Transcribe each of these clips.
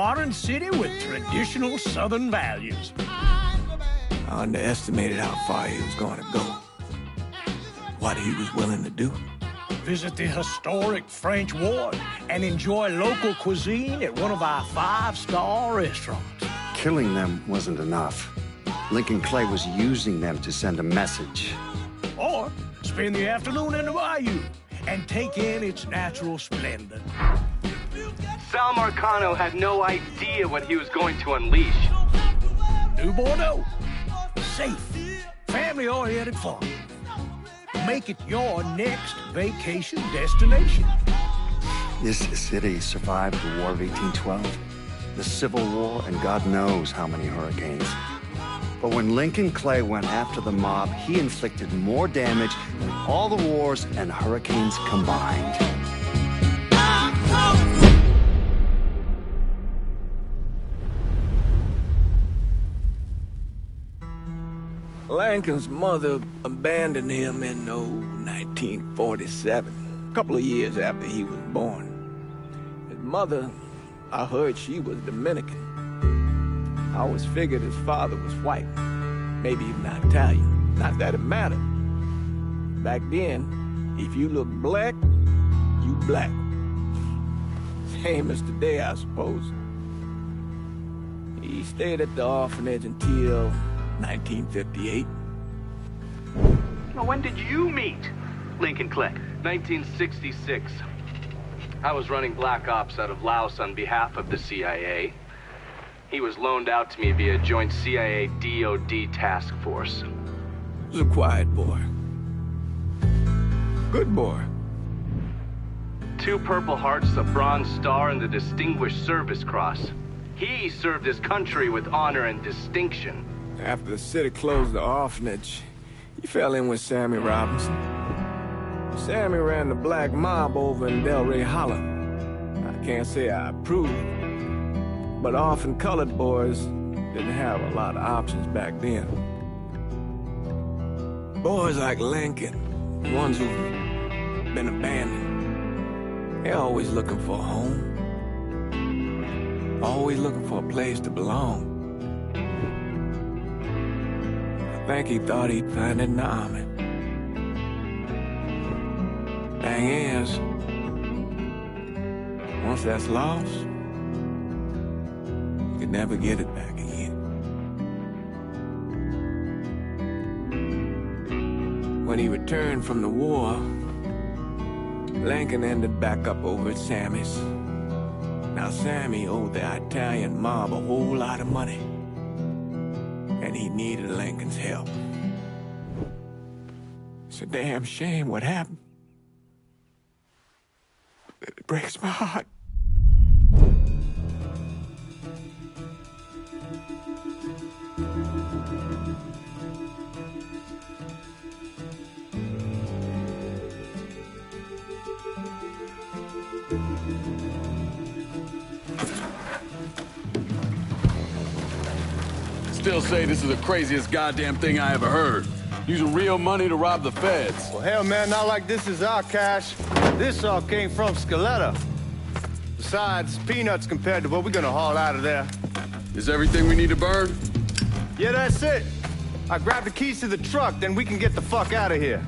modern city with traditional Southern values. I underestimated how far he was going to go. What he was willing to do. Visit the historic French Ward and enjoy local cuisine at one of our 5-star restaurants. Killing them wasn't enough. Lincoln Clay was using them to send a message. Or spend the afternoon in the bayou and take in its natural splendor. Sal Marcano had no idea what he was going to unleash. New Bordeaux. Safe, family-oriented fun. Make it your next vacation destination. This city survived the War of 1812, the Civil War, and God knows how many hurricanes. But when Lincoln Clay went after the mob, he inflicted more damage than all the wars and hurricanes combined. Lincoln's mother abandoned him in 1947, a couple of years after he was born. His mother, I heard she was Dominican. I always figured his father was white, maybe even Italian. Not that it mattered. Back then, if you looked black, you black. Same as today, I suppose. He stayed at the orphanage until 1958. Well, when did you meet Lincoln Clay? 1966. I was running Black Ops out of Laos on behalf of the CIA. He was loaned out to me via joint CIA-DOD task force. He was a quiet boy. Good boy. 2 Purple Hearts, a Bronze Star, and the Distinguished Service Cross. He served his country with honor and distinction. After the city closed the orphanage, he fell in with Sammy Robinson. Sammy ran the black mob over in Delray Hollow. I can't say I approved, but orphan colored boys didn't have a lot of options back then. Boys like Lincoln, the ones who've been abandoned, they're always looking for a home. Always looking for a place to belong. I think he thought he'd find it in the army. Thing is, once that's lost, you can never get it back again. When he returned from the war, Lincoln ended back up over at Sammy's. Now Sammy owed the Italian mob a whole lot of money, and he needed Lincoln's help. It's a damn shame what happened. It breaks my heart. Still say this is the craziest goddamn thing I ever heard. Using real money to rob the feds. Well, hell, man, not like this is our cash. This all came from Scaletta. Besides, peanuts compared to what we're gonna haul out of there. Is everything we need to burn? Yeah, that's it. I grabbed the keys to the truck, then we can get the fuck out of here.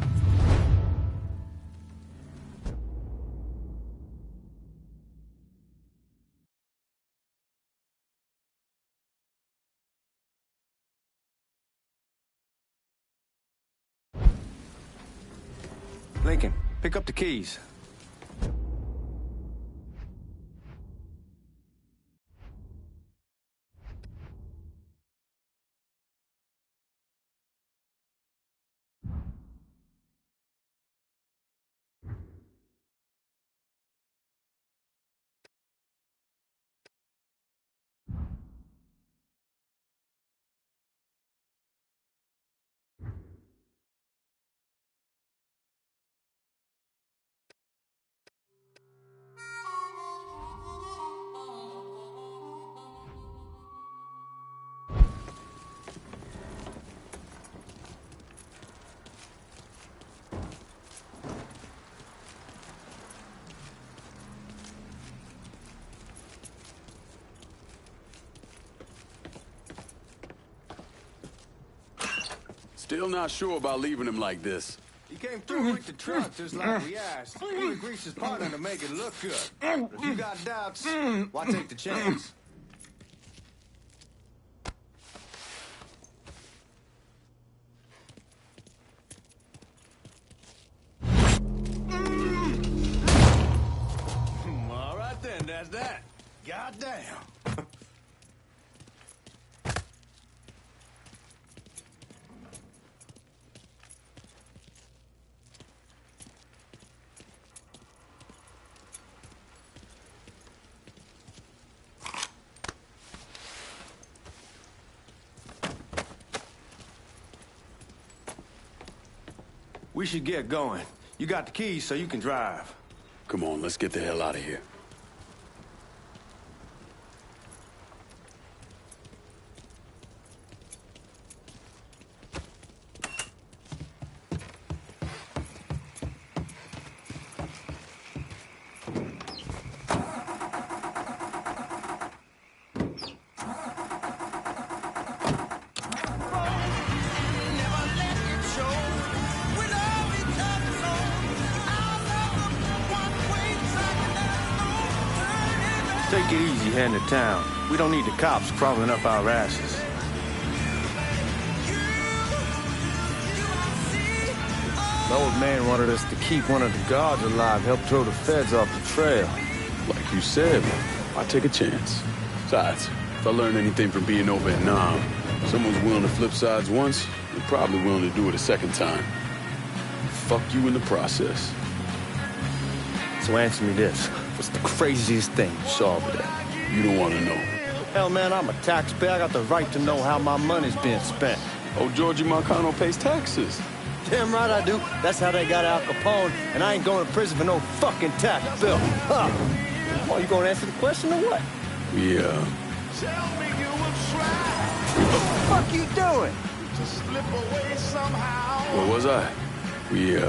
Lincoln, pick up the keys. Still not sure about leaving him like this. He came through with the truck just like we asked. He would grease his partner to make it look good. If you got doubts, why take the chance? All right then, that's that. Goddamn. We should get going. You got the keys so you can drive. Come on, let's get the hell out of here. Take it easy heading to town. We don't need the cops crawling up our asses. The old man wanted us to keep one of the guards alive, help throw the feds off the trail. Like you said, I take a chance. Besides, if I learn anything from being over in Nam, someone's willing to flip sides once, they're probably willing to do it a second time. Fuck you in the process. So answer me this. What's the craziest thing you saw over there? You don't want to know. Hell, man, I'm a taxpayer. I got the right to know how my money's being spent. Oh, Georgie Marcano pays taxes. Damn right I do. That's how they got Al Capone, and I ain't going to prison for no fucking tax bill. Huh? Oh, you gonna answer the question or what? Yeah. What the fuck you doing? Where was I? We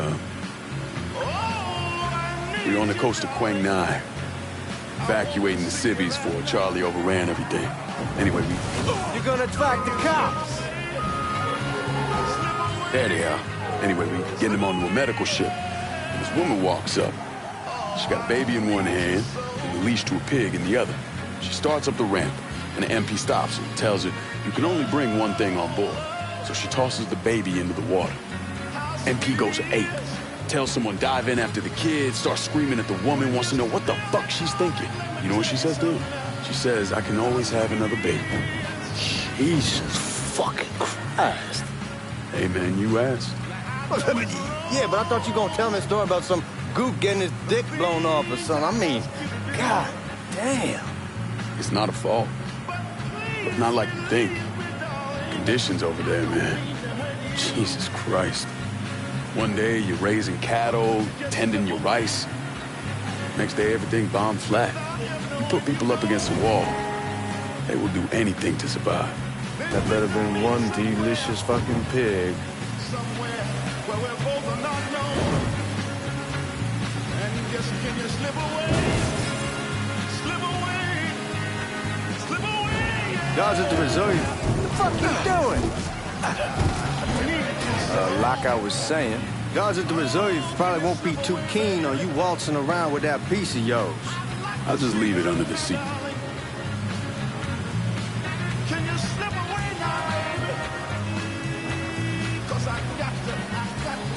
on the coast of Quang Nai, evacuating the civvies for Charlie overran everything. Anyway, You're gonna attract the cops. there they are. Anyway, we getting them onto a medical ship. And this woman walks up. She got a baby in one hand and a leash to a pig in the other. She starts up the ramp, and the MP stops her and tells her, you can only bring one thing on board. So she tosses the baby into the water. MP goes ape. Tells someone dive in after the kid, starts screaming at the woman, wants to know what the fuck she's thinking. You know what she says to him? She says, I can always have another baby. Jesus fucking Christ. Hey man, you asked. Yeah, but I thought you gonna tell me a story about some gook getting his dick blown off or something. I mean, god damn. It's not a fault. But not like you think. Conditions over there, man. Jesus Christ. One day you're raising cattle, tending your rice. Next day everything bombed flat. You put people up against the wall. They will do anything to survive. That better been one delicious fucking pig. Guards at the reserve. What the fuck you doing? Like I was saying, guards at the reserve probably won't be too keen on you waltzing around with that piece of yours. I'll just leave it under the seat.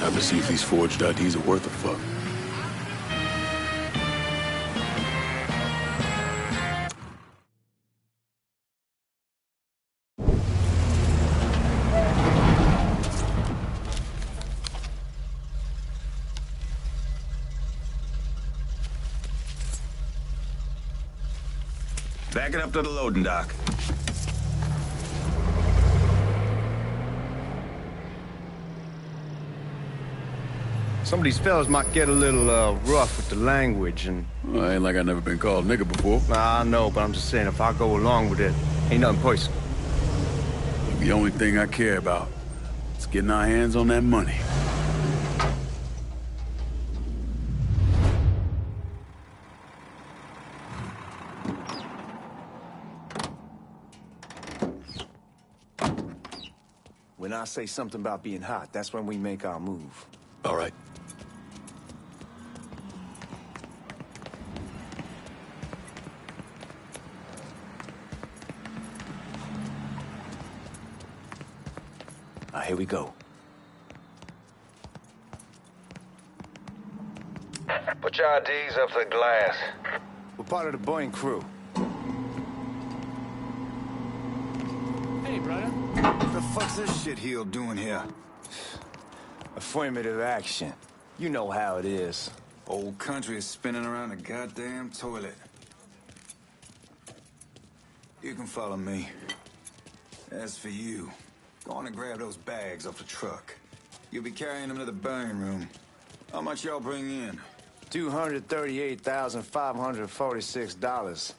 Have to see if these forged IDs are worth a fuck. Back it up to the loading dock. Some of these fellas might get a little rough with the language and... Well, ain't like I never been called nigga before. Nah, I know, but I'm just saying if I go along with it, ain't nothing personal. The only thing I care about is getting our hands on that money. When I say something about being hot, that's when we make our move. All right. Here we go. Put your IDs up to the glass. We're part of the Boeing crew. Hey, brother. What the fuck's this shitheel doing here? Affirmative action. You know how it is. Old country is spinning around the goddamn toilet. You can follow me. As for you, go on and grab those bags off the truck. You'll be carrying them to the burn room. How much y'all bring in? $238,546.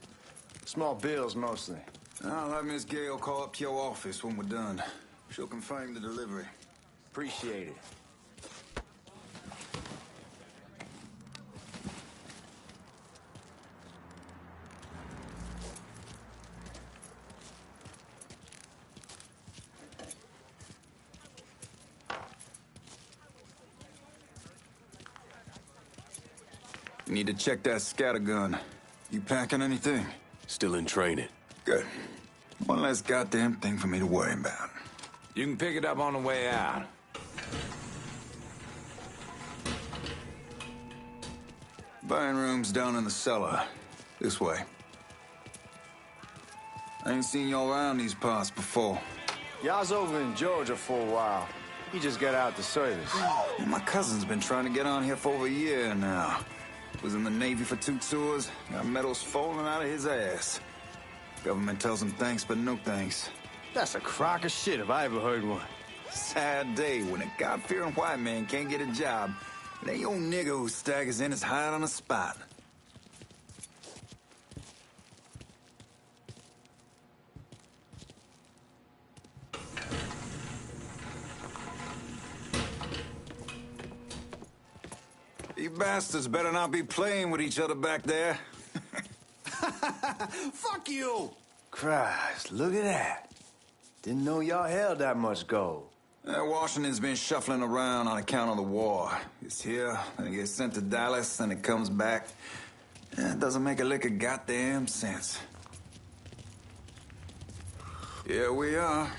Small bills, mostly. I'll have Miss Gale call up to your office when we're done. She'll confirm the delivery. Appreciate it. You need to check that scattergun. You packing anything? Still in training. Good. One less goddamn thing for me to worry about. You can pick it up on the way out. Burn room's down in the cellar. This way. I ain't seen y'all around these parts before. Y'all's over in Georgia for a while. He just got out the service. Well, my cousin's been trying to get on here for over a year now. Was in the Navy for 2 tours, got medals falling out of his ass. Government tells him thanks, but no thanks. That's a crock of shit if I ever heard one. Sad day when a God-fearing white man can't get a job, and that old nigger who staggers in is hired on the spot. You bastards better not be playing with each other back there. Fuck you! Christ, look at that. Didn't know y'all held that much gold. Washington's been shuffling around on account of the war. It's here, then it gets sent to Dallas, then it comes back. It doesn't make a lick of goddamn sense. Here we are.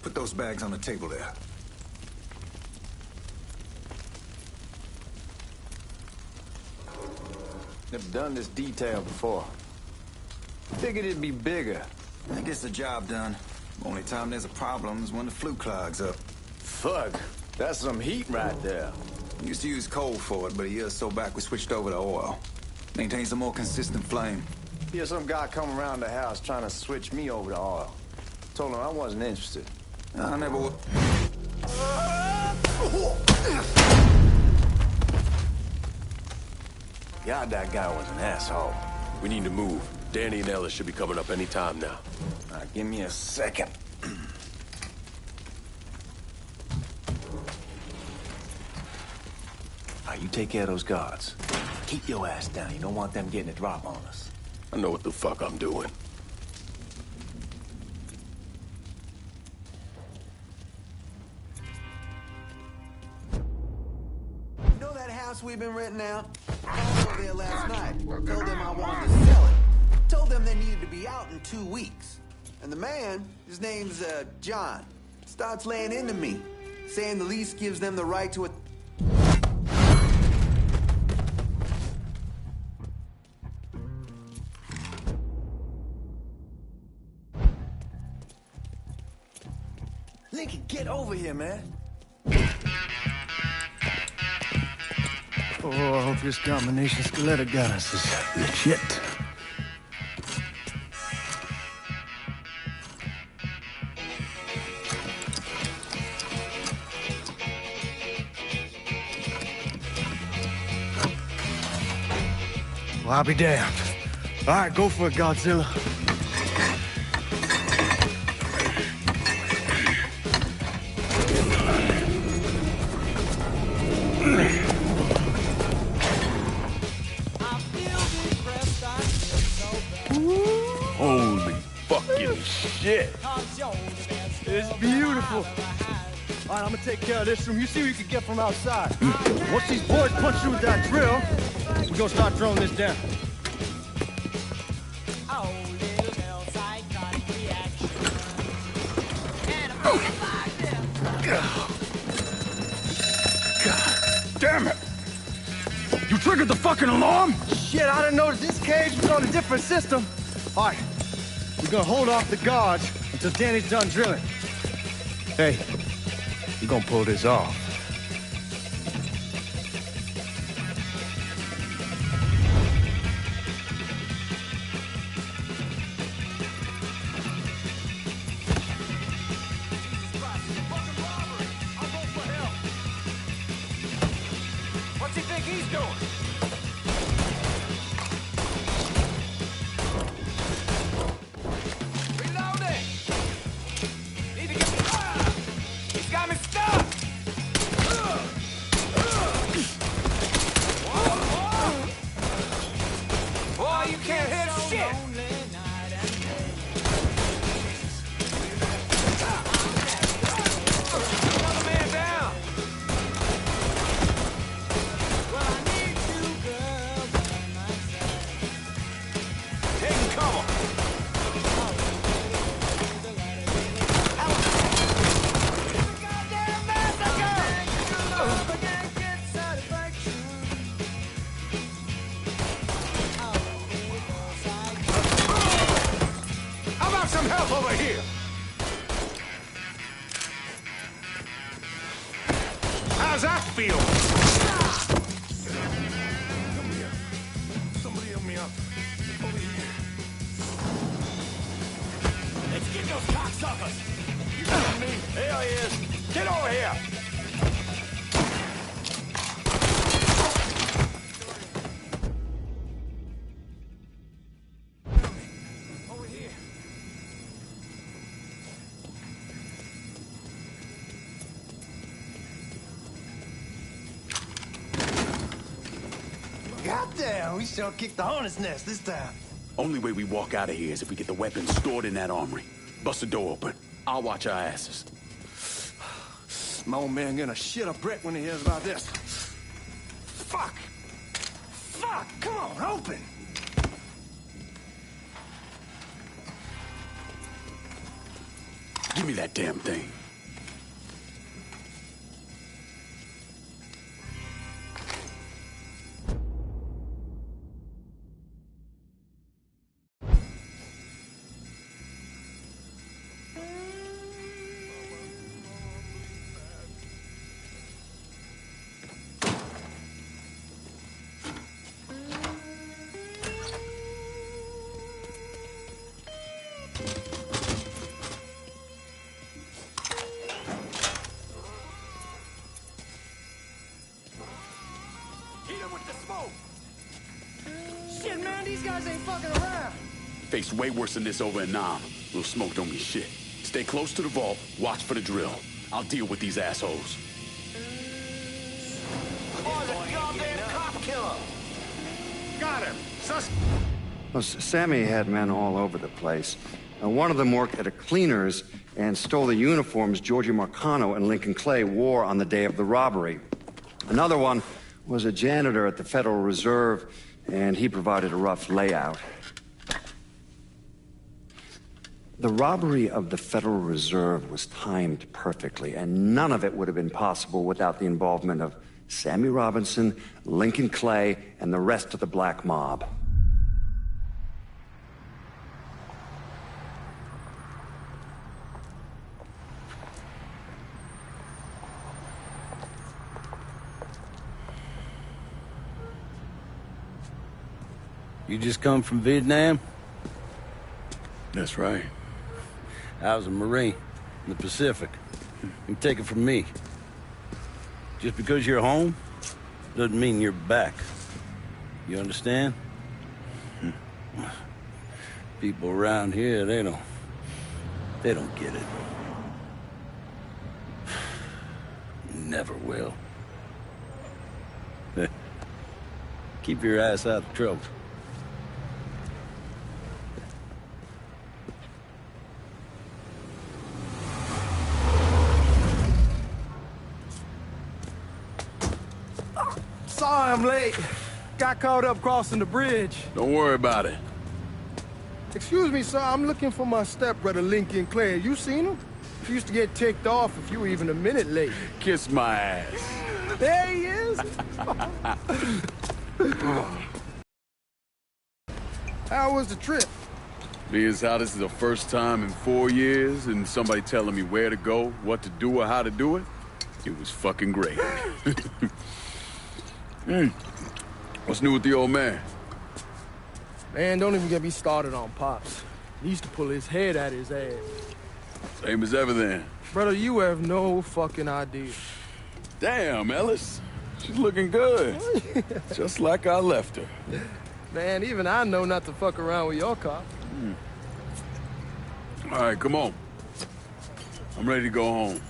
Put those bags on the table there. Never done this detail before. Figured it'd be bigger. That gets the job done. Only time there's a problem is when the flue clogs up. Fuck, that's some heat right there. We used to use coal for it, but a year or so back we switched over to oil. Maintains a more consistent flame. Here's some guy come around the house trying to switch me over to oil. Told him I wasn't interested. I never would. God, that guy was an asshole. We need to move. Danny and Ellis should be coming up any time now. Give me a second. You take care of those guards. Keep your ass down. You don't want them getting a drop on us. I know what the fuck I'm doing. You know that house we've been renting out? I was over there last night. Told them I wanted to sell it. Told them they needed to be out in 2 weeks. And the man, his name's John, starts laying into me, saying the lease gives them the right to a... Lincoln, get over here, man. Oh, I hope this combination Scaletta got us is legit. Well, I'll be damned. All right, go for it, Godzilla. shit. It's beautiful. All right, I'm gonna take care of this room. You see what you can get from outside. Once these boys punch through with that drill, we're gonna start throwing this down. God damn it! You triggered the fucking alarm? Shit, I didn't notice this cage was on a different system. All right, we're gonna hold off the guards until Danny's done drilling. Hey, we're gonna pull this off. What's he think he's doing? Reloading! Need to get... He's got me stuck! Boy, you can't hit shit! Another man down! Taking cover! How about some help over here? How's that feel? Come here. Somebody help me out. Over here. Let's get those cocksuckers! You got me? There he is. Get over here! Over here. Goddamn, we sure kicked the hornet's nest this time. Only way we walk out of here is if we get the weapons stored in that armory. Bust the door open. I'll watch our asses. My old man gonna shit a brick when he hears about this. Fuck! Fuck! Come on, open! Give me that damn thing. Shit, man, these guys ain't fucking around. Faced way worse than this over in Nam. Little smoke don't mean shit. Stay close to the vault. Watch for the drill. I'll deal with these assholes. Oh, the goddamn cop killer! Got him. Well, Sammy had men all over the place. One of them worked at a cleaner's and stole the uniforms Georgie Marcano and Lincoln Clay wore on the day of the robbery. Another one was a janitor at the Federal Reserve, and he provided a rough layout. The robbery of the Federal Reserve was timed perfectly, and none of it would have been possible without the involvement of Sammy Robinson, Lincoln Clay, and the rest of the black mob. You just come from Vietnam? That's right. I was a Marine in the Pacific. You take it from me. Just because you're home doesn't mean you're back. You understand? People around here, they don't get it. Never will. Keep your ass out of trouble. I'm late. Got caught up crossing the bridge. Don't worry about it. Excuse me, sir. I'm looking for my stepbrother, Lincoln Clay. You seen him? He used to get ticked off if you were even a minute late. Kiss my ass. There he is. How was the trip? Being how this is the first time in 4 years and somebody telling me where to go, what to do, or how to do it, it was fucking great. What's new with the old man? Man, don't even get me started on Pops. He used to pull his head out his ass. Same as ever then. Brother, you have no fucking idea. Damn, Ellis. She's looking good. Just like I left her. Man, even I know not to fuck around with your car. All right, come on. I'm ready to go home.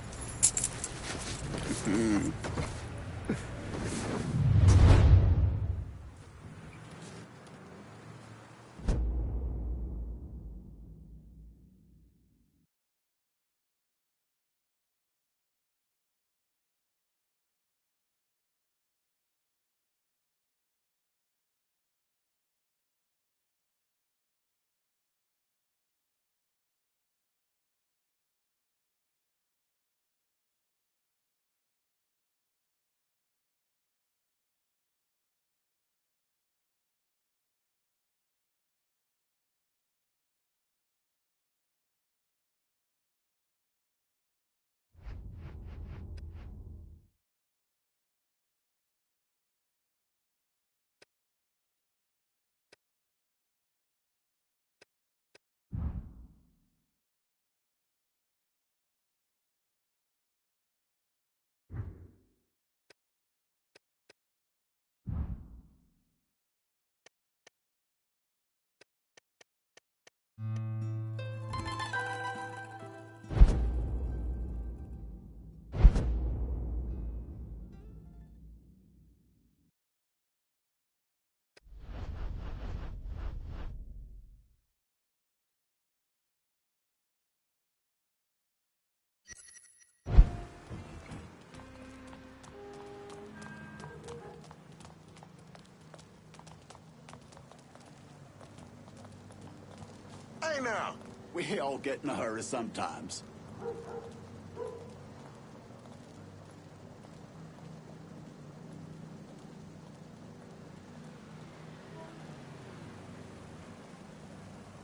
Hey now, we all get in a hurry sometimes.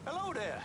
Hello there.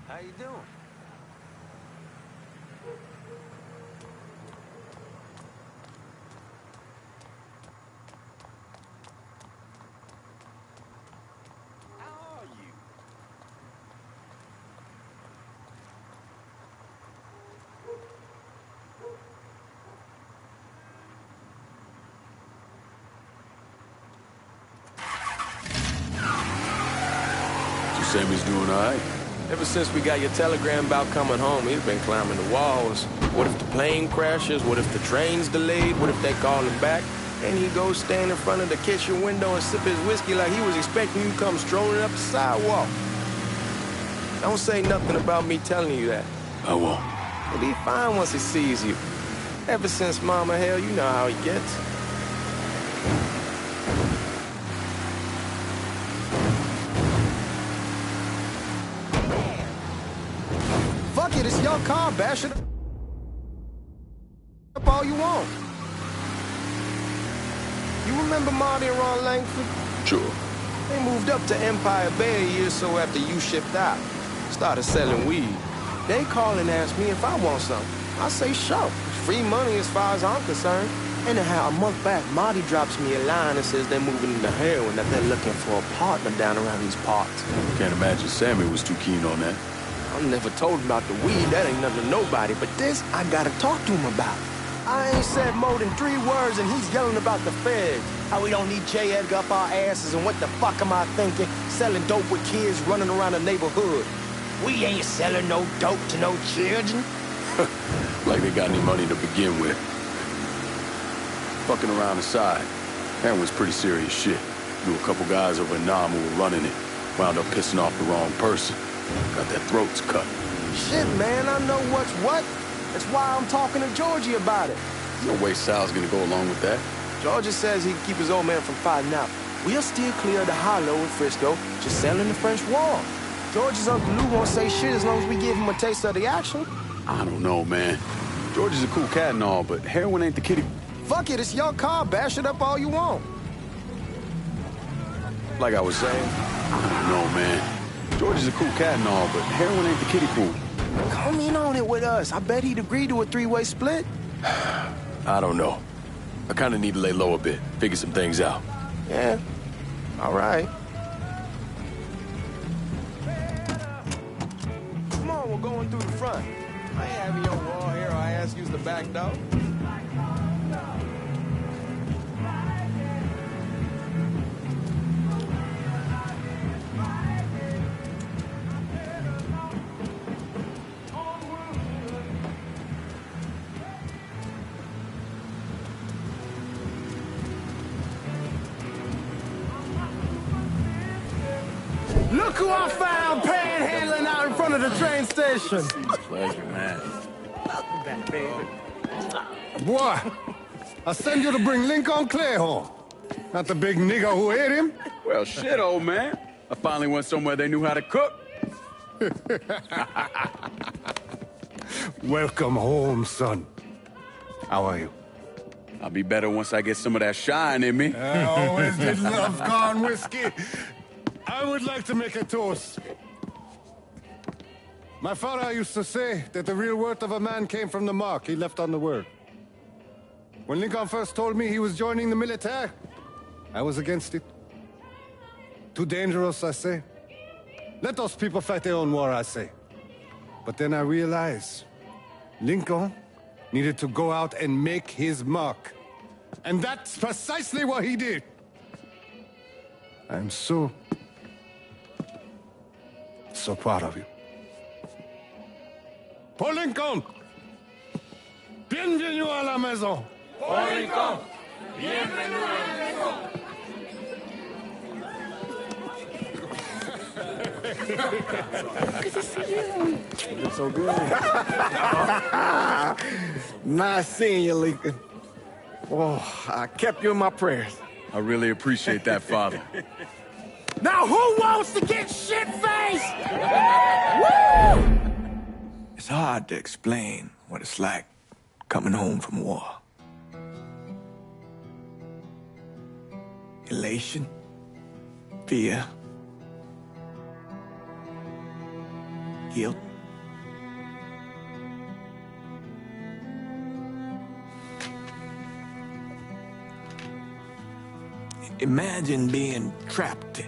How you doing? How are you? So Sammy's doing all right? Ever since we got your telegram about coming home, he's been climbing the walls. What if the plane crashes? What if the train's delayed? What if they call him back? And he goes stand in front of the kitchen window and sip his whiskey like he was expecting you to come strolling up the sidewalk. Don't say nothing about me telling you that. I won't. He'll be fine once he sees you. Ever since Mama, hell, you know how he gets. Fuck it, it's your car, bash it up all you want. You remember Marty and Ron Langford? Sure. They moved up to Empire Bay a year or so after you shipped out. Started selling weed. They call and ask me if I want something. I say sure. It's free money as far as I'm concerned. Anyhow, a month back, Marty drops me a line and says they're moving into heroin, that they're looking for a partner down around these parts. Can't imagine Sammy was too keen on that. I never told him about the weed. That ain't nothing to nobody. But this, I gotta talk to him about. I ain't said more than 3 words and he's yelling about the feds. How we don't need J. Edgar up our asses and what the fuck am I thinking? Selling dope with kids running around the neighborhood. We ain't selling no dope to no children. Like they got any money to begin with. Fucking around the side. Heroin's pretty serious shit. Knew a couple guys over in Nam who were running it. Wound up pissing off the wrong person. Got their throats cut. Shit, man, I know what's what. That's why I'm talking to Georgie about it. No way Sal's gonna go along with that. Georgia says he can keep his old man from fighting out. We'll still clear the hollow in Frisco, just selling the French Wall. George's Uncle Lou won't say shit as long as we give him a taste of the action. I don't know, man. George is a cool cat and all, but heroin ain't the kitty. Fuck it, it's your car. Bash it up all you want. Like I was saying, I don't know, man. George is a cool cat and all, but heroin ain't the kiddie pool. Come in on it with us. I bet he'd agree to a 3-way split. I don't know. I kind of need to lay low a bit, figure some things out. Yeah, all right. Come on, we're going through the front. I ain't having your raw hair. I ask you's the back door. Look who I found panhandling out in front of the train station. Pleasure, man. Welcome back, baby. Boy, I send you to bring Lincoln Clay home. Not the big nigga who ate him. Well, shit, old man. I finally went somewhere they knew how to cook. Welcome home, son. How are you? I'll be better once I get some of that shine in me. I always did love corn whiskey. I would like to make a toast. My father used to say that the real worth of a man came from the mark he left on the world. When Lincoln first told me he was joining the military, I was against it. Too dangerous, I say. Let those people fight their own war, I say. But then I realized Lincoln needed to go out and make his mark. And that's precisely what he did. I'm so proud of you. Paul Lincoln! Bienvenue à la maison! Paul Lincoln! Bienvenue à la maison! Good to see you. It's so good. Nice seeing you, Lincoln. Oh, I kept you in my prayers. I really appreciate that, Father. Now who wants to get shit-faced? It's hard to explain what it's like coming home from war. Elation, fear, guilt. Imagine being trapped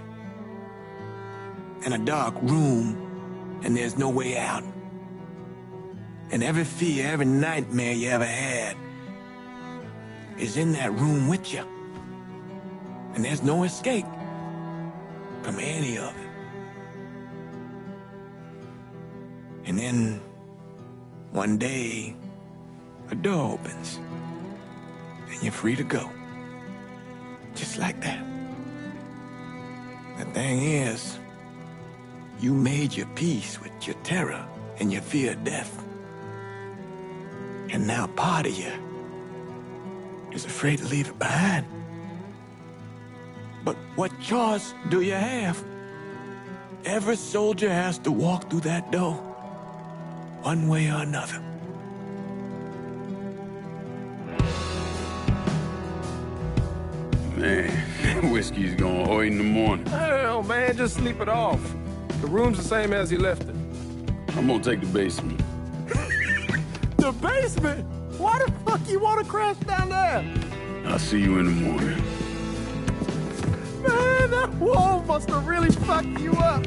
in a dark room and there's no way out. And every fear, every nightmare you ever had is in that room with you. And there's no escape from any of it. And then one day, a door opens and you're free to go. Just like that. The thing is, you made your peace with your terror and your fear of death. And now part of you is afraid to leave it behind. But what choice do you have? Every soldier has to walk through that door, one way or another. Man, whiskey's going hoy in the morning. Hell, man, just sleep it off. The room's the same as you left it. I'm gonna take the basement. The basement? Why the fuck you want to crash down there? I'll see you in the morning. Man, that wall must have really fucked you up.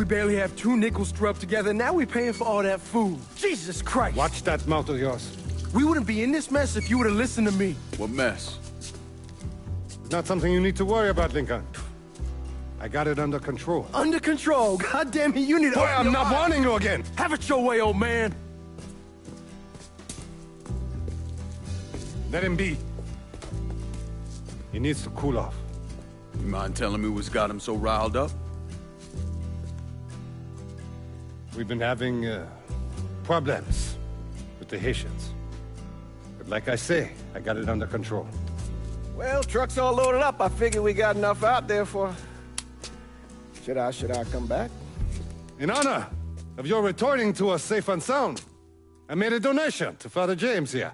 We barely have 2 nickels to rub together, and now we're paying for all that food. Jesus Christ! Watch that mouth of yours. We wouldn't be in this mess if you would have listened to me. What mess? It's not something you need to worry about, Lincoln. I got it under control. Under control? God damn it, you need to... Boy, I'm not warning you again! Have it your way, old man! Let him be. He needs to cool off. You mind telling me what's got him so riled up? We've been having problems with the Haitians. But like I say, I got it under control. Well, truck's all loaded up. I figure we got enough out there for... Should I come back? In honor of your returning to us safe and sound, I made a donation to Father James here.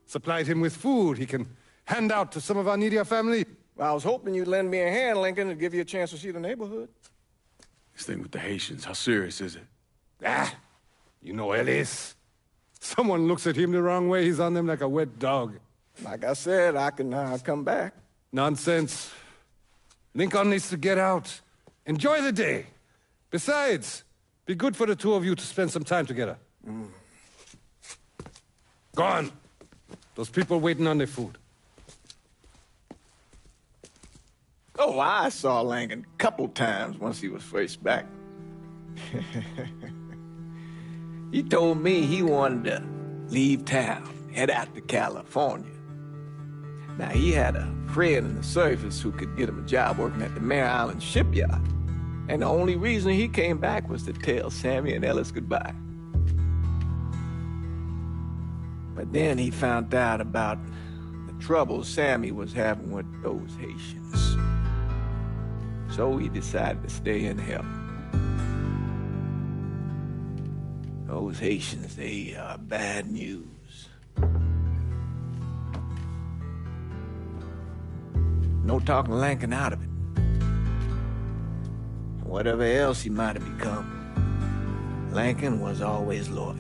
Supplied him with food he can hand out to some of our needier family. Well, I was hoping you'd lend me a hand, Lincoln, and give you a chance to see the neighborhood. This thing with the Haitians, how serious is it? Ah, you know Ellis. Someone looks at him the wrong way, he's on them like a wet dog. Like I said, I can come back. Nonsense. Lincoln needs to get out. Enjoy the day. Besides, be good for the two of you to spend some time together. Go on. Those people waiting on their food. Oh, I saw Lincoln a couple times once he was first back. He told me he wanted to leave town, head out to California. Now, he had a friend in the service who could get him a job working at the Mare Island shipyard. And the only reason he came back was to tell Sammy and Ellis goodbye. But then he found out about the trouble Sammy was having with those Haitians. So he decided to stay and help. Those Haitians, they are bad news. No talking Lincoln out of it. Whatever else he might have become, Lincoln was always loyal.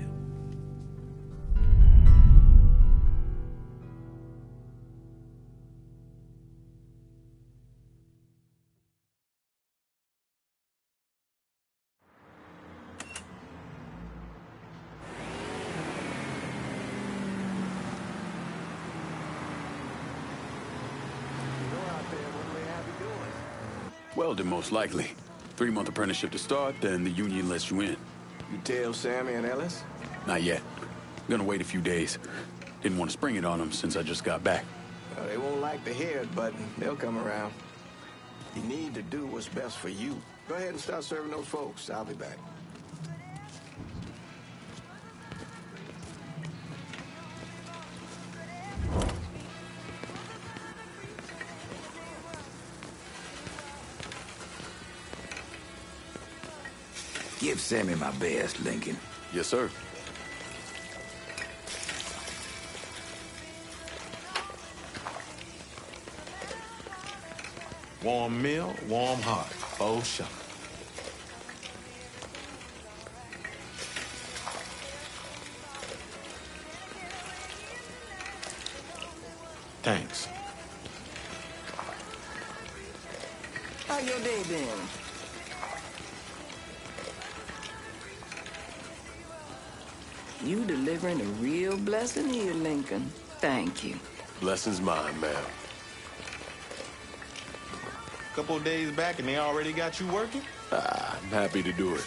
Welding, most likely. 3-month apprenticeship to start, then the union lets you in. You tell Sammy and Ellis? Not yet. Gonna wait a few days. Didn't want to spring it on them since I just got back. Well, they won't like to hear it, but they'll come around. You need to do what's best for you. Go ahead and start serving those folks. I'll be back. Give Sammy my best, Lincoln. Yes, sir. Warm meal, warm heart. Oh, sure. Thanks. How your day been? You delivering a real blessing here, Lincoln. Thank you. Blessing's mine, ma'am. Couple of days back and they already got you working? I'm happy to do it.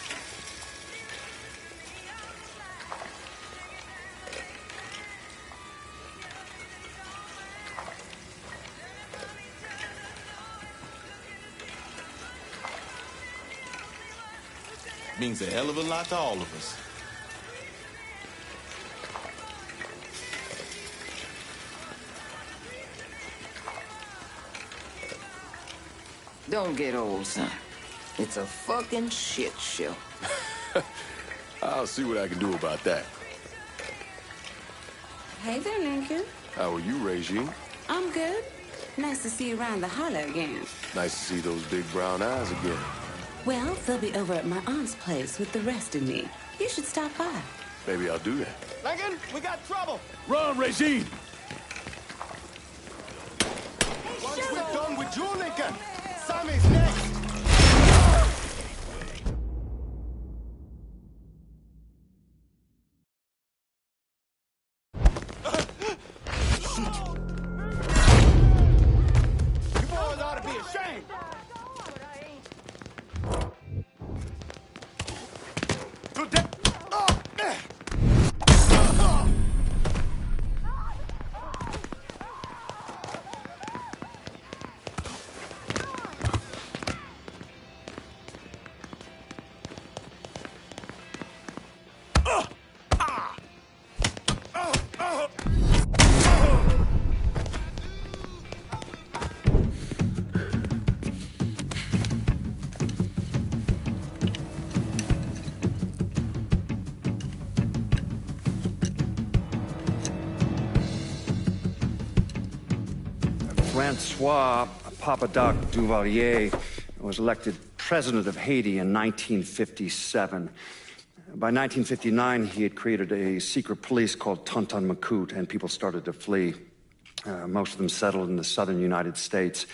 Means a hell of a lot to all of us. Don't get old, son. It's a fucking shit show. I'll see what I can do about that. Hey there, Lincoln. How are you, Regine? I'm good. Nice to see you around the holler again. Nice to see those big brown eyes again. Well, they'll be over at my aunt's place with the rest of me. You should stop by. Maybe I'll do that. Lincoln, we got trouble. Run, Regine! Once we're done with you, Lincoln, Sammy's next. Francois Papadoc Duvalier was elected president of Haiti in 1957. By 1959, he had created a secret police called Tonton Macoute, and people started to flee. Most of them settled in the southern United States.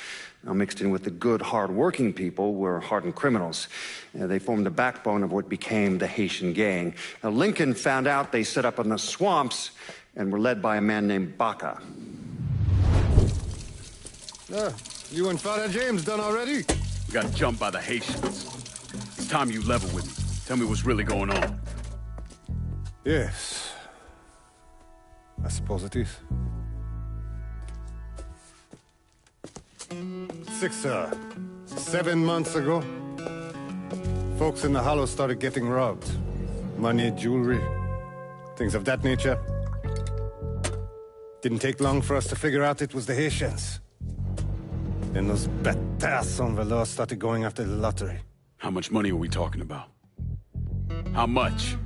Now, mixed in with the good, hard-working people were hardened criminals. They formed the backbone of what became the Haitian Gang. Now, Lincoln found out they set up in the swamps and were led by a man named Baca. You and Father James done already? We got jumped by the Haitians. It's time you level with me. Tell me what's really going on. Yes. I suppose it is. 7 months ago, folks in the Hollow started getting robbed. Money, jewelry, things of that nature. Didn't take long for us to figure out it was the Haitians. Then those bâtards on velours started going after the lottery. How much money are we talking about? How much?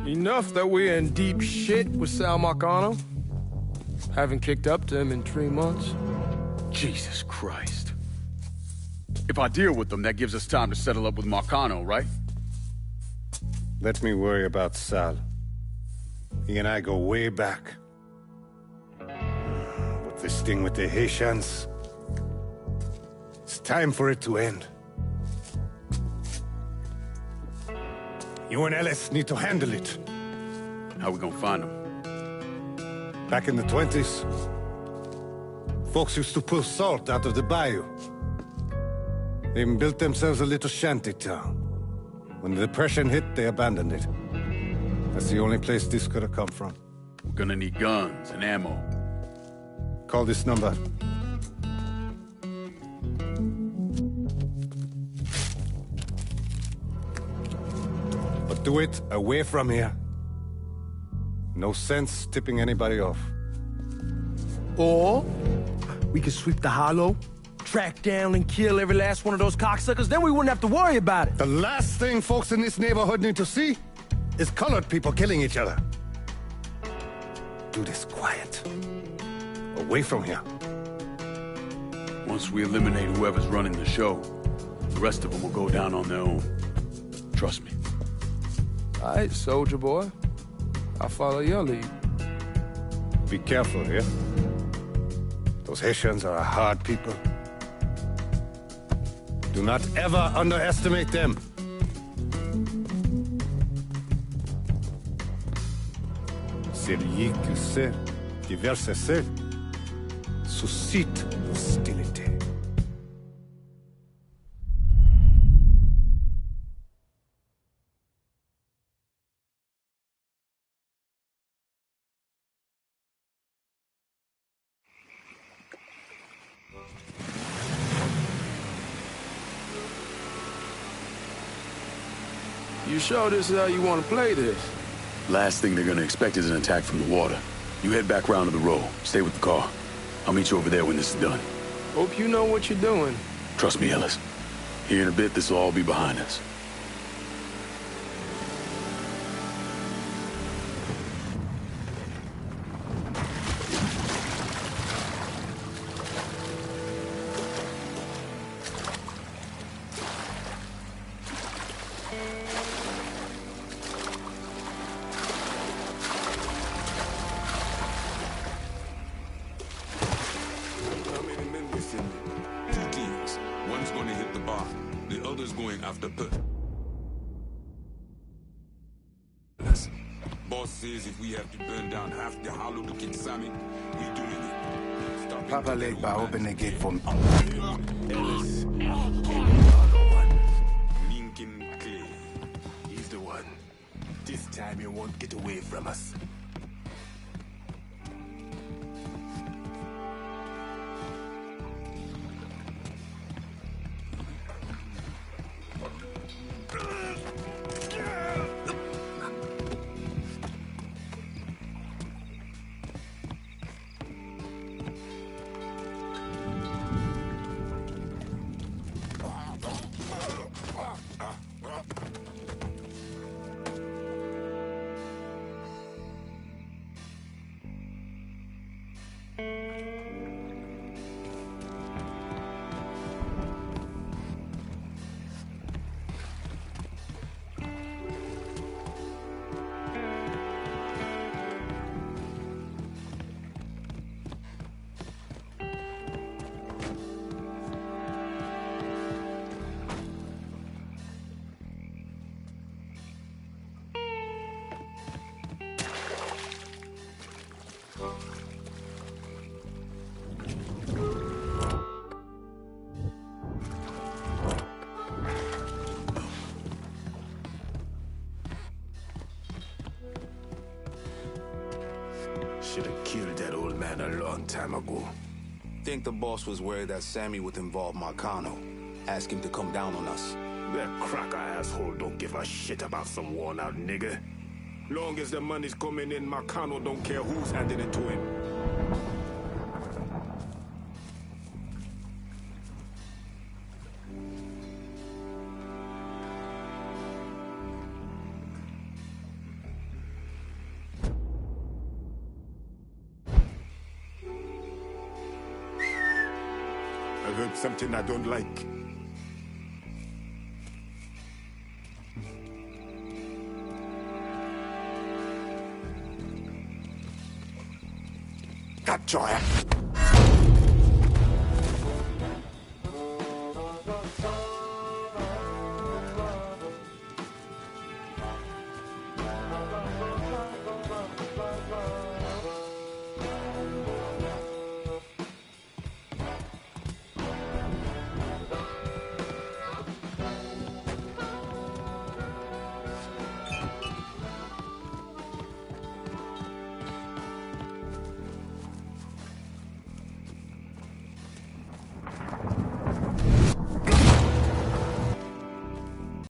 Enough that we're in deep shit with Sal Marcano. Haven't kicked up to him in 3 months. Jesus Christ. If I deal with them, that gives us time to settle up with Marcano, right? Let me worry about Sal. He and I go way back. But this thing with the Haitians... it's time for it to end. You and Ellis need to handle it. How we gonna find them? Back in the 20s, folks used to pull salt out of the bayou. They even built themselves a little shanty town. When the Depression hit, they abandoned it. That's the only place this could have come from. We're gonna need guns and ammo. Call this number. But do it away from here. No sense tipping anybody off. Or we could sweep the Hollow, track down and kill every last one of those cocksuckers, then we wouldn't have to worry about it. The last thing folks in this neighborhood need to see is colored people killing each other. Do this quiet. Away from here. Once we eliminate whoever's running the show, the rest of them will go down on their own. Trust me. All right, soldier boy. I'll follow your lead. Be careful, yeah? Those Haitians are a hard people. Do not ever underestimate them. Celui qui sait diverser suscite hostilité. You sure this is how you want to play this? Last thing they're gonna expect is an attack from the water. You head back round to the row. Stay with the car. I'll meet you over there when this is done. Hope you know what you're doing. Trust me, Ellis. Here in a bit, this will all be behind us. Papa Legba, open the gate for me. Ellis. Lincoln Clay. He's the one. This time he won't get away from us. Should've killed that old man a long time ago. Think the boss was worried that Sammy would involve Marcano. Ask him to come down on us. That cracker asshole don't give a shit about some worn-out nigga. Long as the money's coming in, Marcano don't care who's handing it to him. I heard something I don't like. Got your ass.